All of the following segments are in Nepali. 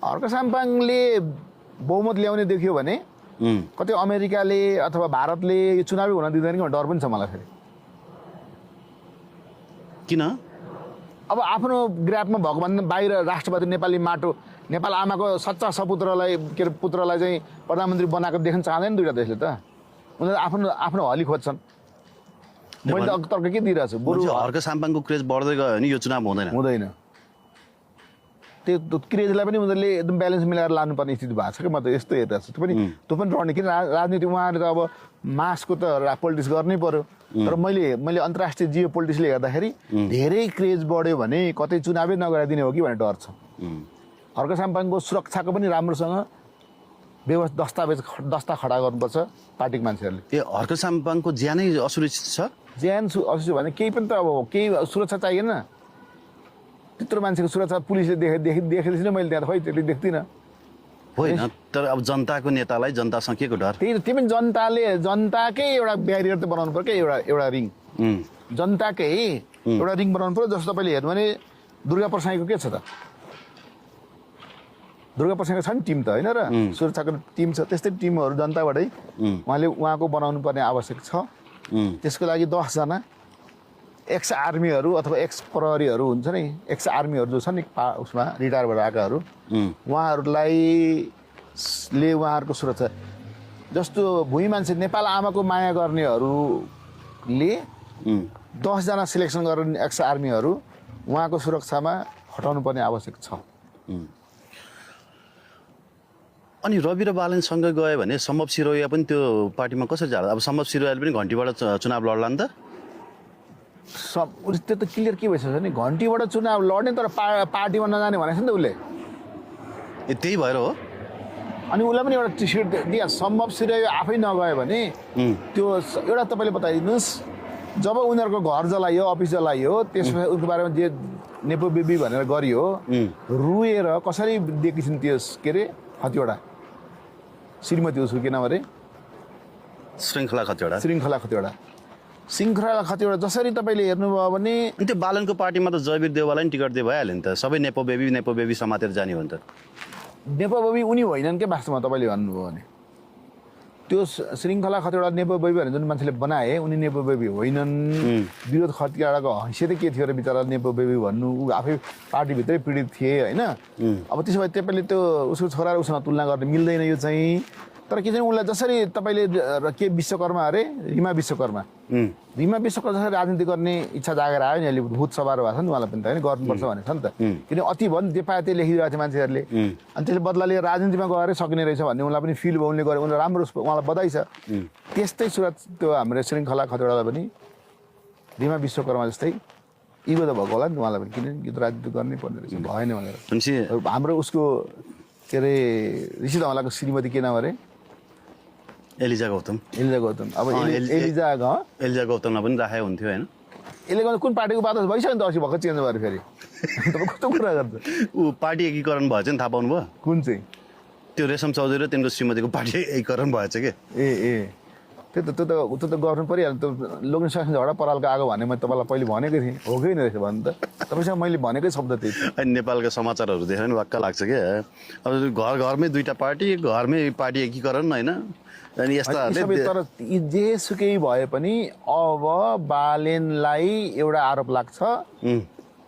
हर्क साम्पाङले बहुमत ल्याउने देखियो भने कतै अमेरिकाले अथवा भारतले यो चुनावै हुन दिँदैन कि डर पनि छ मलाई फेरि। किन? अब आफ्नो ग्राफमा भएको भन्दा बाहिर राष्ट्रपति नेपाली माटो नेपाल आमाको सच्चा सपुत्रलाई के अरे पुत्रलाई चाहिँ प्रधानमन्त्री बनाएको देख्न चाहँदैन दुईवटा देशले त। उनीहरू आफ्नो आफ्नो हली खोज्छन्। मैले त तर्क के दिइरहेको छु, बरु हर्क साम्पाङको क्रेज बढ्दै गयो भने यो चुनाव हुँदैन। त्यो क्रेजलाई पनि उनीहरूले एकदम ब्यालेन्स मिलाएर लानुपर्ने स्थिति भएको छ कि म त यस्तो हेरिरहेको छु। त्यो पनि रहने किन राजनीति उहाँले त अब मासको त पोलिटिक्स गर्नै पर्यो। तर मैले अन्तर्राष्ट्रिय जियो पोलिटिक्सले हेर्दाखेरि धेरै क्रेज बढ्यो भने कतै चुनावै नगराइदिने हो कि भन्ने डर छ। हर्क साम्पाङको सुरक्षाको पनि राम्रोसँग दस्ता खडा गर्नुपर्छ पार्टीको मान्छेहरूले। ए हर्क साम्पाङको ज्यानै असुरक्षित छ? ज्यान असुरक्षित भने केही पनि त अब केही सुरक्षा चाहिएन। त्यत्रो मान्छेको सुरक्षा पुलिसले देखेपछि नै मैले त्यहाँ त खै त्यति देख्दिनँ। होइन तर अब जनताको नेतालाई जनतासँग के को डर? त्यही पनि जनताकै एउटा ब्यारियर त बनाउनु पर्यो क्या, एउटा रिङ। जनताकै एउटा रिङ बनाउनु पर्यो। जस्तो तपाईँले हेर्नु भने दुर्गा प्रसाईको के छ त? दुर्गा प्रसाईको छ नि टिम त होइन र, सुरक्षाको टिम छ। त्यस्तै टिमहरू जनताबाटै उहाँको बनाउनु पर्ने आवश्यक छ। त्यसको लागि 10 जना एक्स आर्मीहरू अथवा एक्स प्रहरीहरू हुन्छ नि, एक्स आर्मीहरू जो छ नि उसमा रिटायर भएर आएकाहरू, उहाँहरूको सुरक्षा। जस्तो भुइँ मान्छे नेपाल आमाको माया गर्नेहरूले 10 जना सिलेक्सन गरेर एक्स आर्मीहरू उहाँको सुरक्षामा हटाउनु पर्ने आवश्यक छ। अनि रवि र बालनसँग गयो भने सम्भव सिरोया पनि त्यो पार्टीमा कसरी जान्छ? अब सम्भव सिरोयाले पनि घन्टीबाट चुनाव लड्ला नि त? त्यो त क्लियर के भइसक्छ नि, घन्टीबाट चुनाव लड्ने तर पार्टीमा नजाने भनेको छ नि त उसले। त्यही भएर हो। अनि उसलाई पनि एउटा सिट दिया। सम्भव सिरोया आफै नगयो भने त्यो एउटा तपाईँले बताइदिनुहोस्, जब उनीहरूको घर जलाइयो, अफिस जलाइयो, त्यसमा उसको बारेमा जे नेपो बेबी भनेर गरियो, रुएर कसरी दिएकी छिन् त्यो के अरे खतिवडा श्रीमती उसको के नाम अरे श्रृङ्खला खतिवडा जसरी तपाईँले हेर्नुभयो भने त्यो बालनको पार्टीमा त जयवीर देवाललाई नि टिकट दिए भइहाल्यो नि त। सबै नेपो बेबी समातेर जाने हो नि त। नेपो बेबी उनी होइनन् के वास्तवमा तपाईँले भन्नुभयो भने। त्यो श्रृङ्खला खतिवडा नेपो बेबी भनेर जुन मान्छेले बनाए उनी नेपो बेबी होइनन्। विरोध खतिवडाको हैसियतै के थियो र बिचरा नेपो बेबी भन्नु? ऊ आफै पार्टीभित्रै पीडित थिए होइन। अब त्यसो भए तपाईँले त्यो उसको छोरा र उसँग तुलना गर्न मिल्दैन यो चाहिँ। तर के चाहिँ उसलाई जसरी तपाईँले के विश्वकर्मा अरे रिमा विश्वकर्मा जसरी राजनीति गर्ने इच्छा जागेर आयो नि, अहिले भूत सवार भएको छ नि उहाँलाई पनि त होइन, गर्नुपर्छ भनेको छ नि त। किन अति भयो नि, जे पाए त्यही लेखिरहेको थियो मान्छेहरूले। अनि त्यसले बदला लिएर राजनीतिमा गएर सकिने रहेछ भन्ने उनलाई पनि फिल भयो, उनले गरे, उनलाई राम्रो उहाँलाई बधाई छ। त्यस्तै सुरत त्यो हाम्रो श्रृङ्खला खतिवडालाई पनि रिमा विश्वकर्मा जस्तै इगो त भएको होला नि उहाँलाई पनि, किनभने यो त राजनीति गर्नै पर्ने रहेछ भएन भनेर। हाम्रो उसको के अरे ऋषि धवलाको श्रीमती के नाम अरे एलिजा गौतम। अब एलिजा गौतमलाई पनि राखेको हुन्थ्यो होइन। यसले गर्दा कुन पार्टीको बात भइसक्यो नि त, अस्ति भर्खर चेन्ज भएर फेरि तपाईँ कस्तो कुरा गर्छ? ऊ पार्टी एकीकरण भएछ नि, थाहा पाउनु भयो? कुन चाहिँ? त्यो रेशम चौधरी र तिम्रो श्रीमतीको पार्टी एकीकरण भएछ कि? त्यो त गर्नु परिहाल्यो। त्यो लोग्ने शासन झगडा परालको आगो भने मैले तपाईँलाई पहिले भनेकै थिएँ, हो कि रहेछ भन्नु त? तपाईँसँग मैले भनेकै शब्द त्यही छ। अनि नेपालका समाचारहरू देखेर नि वाक्क लाग्छ क्या। अब घरमै दुईवटा पार्टी, घरमै पार्टी एकीकरण होइन। अनि यस्ता तर जेसुकै भए पनि अब बालेनलाई एउटा आरोप लाग्छ,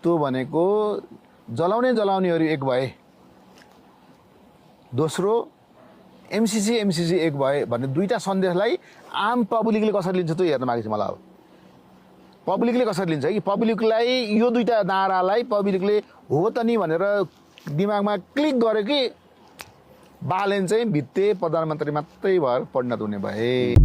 त्यो भनेको जलाउनेहरू एक भए, दोस्रो एमसिसी एक भए भन्ने दुईटा सन्देशलाई आम पब्लिकले कसरी लिन्छ त्यो हेर्न बाँकी छ मलाई। अब पब्लिकले कसरी लिन्छ कि पब्लिकलाई यो दुईटा नारालाई पब्लिकले हो त नि भनेर दिमागमा क्लिक गर्यो कि बालेन चाहिँ भित्ते प्रधानमन्त्री मात्रै भएर परिणत हुने भए।